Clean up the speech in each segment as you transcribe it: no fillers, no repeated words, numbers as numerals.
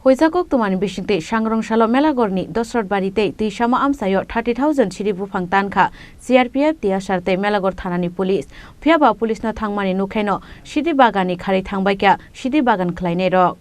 Hoizakok tuman bishingte Shangrongshalo Melaghar ni Dasharathbari Twichama Amchaio 30,000 Siddi Buphang Tankha CRPF TSR Melaghar Thanani police phiaba police no thangmani nukheno Siddi bagani khari thangbai kya Siddi bagan khlainai rok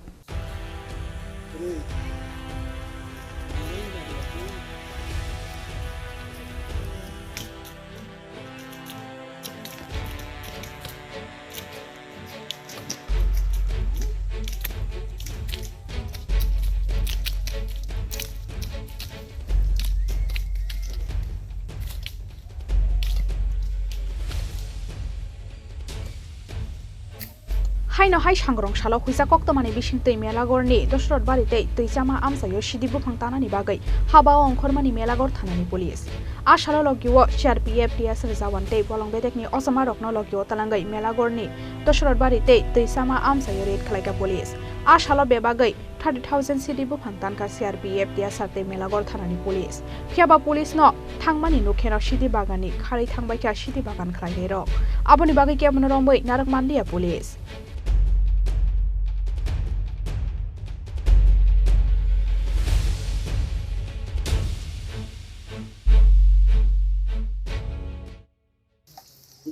Hai no hai Shangrongshalo Hoizakok tomani bishingte Melaghar ni Dasharathbari Twichama Amchaio Siddi Buphang Thanani bagai haba ongkhormani Melaghar Thanani police ashalo logyo CRPF TSR jawante bolong bedek ni osama rokno logyo talangai Melaghar ni Dasharathbari Twichama Amchaio raid khlaika police ashalo bebagai 30,000 Siddi Buphang Tankha CRPF TSR Melaghar Thanani police phiaba police no thangmani nukheno Siddi bagani khari thangbai kya Siddi bagan khlainai rok aboni bagai kya monorombai narak mandia police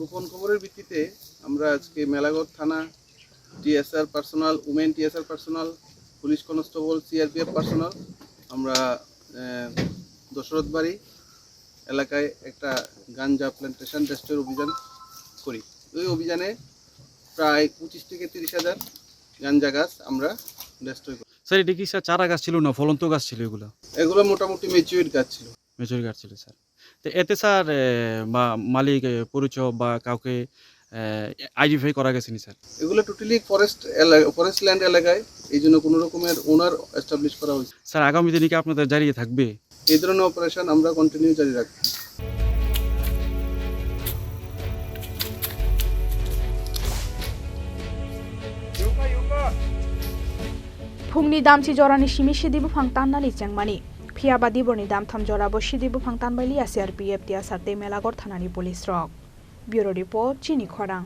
গোপন খবরের ভিত্তিতে আমরা আজকে মেলাঘর থানা TSR personal women TSR personal police constable CRPF personal আমরা দশরথবাড়ি এলাকায় একটা গাঞ্জা plantation ডেস্ট্রয়ের অভিযান করি। ওই অভিযানে প্রায় 25 থেকে 30,000 গাঞ্জা গাছ আমরা ডেস্ট্রয় করি। স্যার এটা কি স্যার চারা গাছ ছিল না ফলন্ত গাছ ছিল এগুলো মোটামুটি ম্যাচিউরড গাছ ছিল। স্যার তো এতে স্যার বা মালিক পরিচয় বা কাউকে আইডেন্টিফাই করা গেছে নি স্যার? এগুলো টোটালি ফরেস্ট ল্যান্ড এলাকায়, এই জন্য কোনো রকমের ওনার এস্টাবলিশ করা হয়েছে। স্যার আগামী দিনে কি আপনাদের জারি থাকবে এই ধরনের অপারেশন? আমরা কন্টিনিউ জারি রাখব। Phungni damchi jorani shimi Siddi Buphang Thanani chengmani phiaba diborni dam tham jorabo Siddi Buphang Thanbai CRPF TSR Melaghar Thanani police rok. Bureau report Chini Khorang.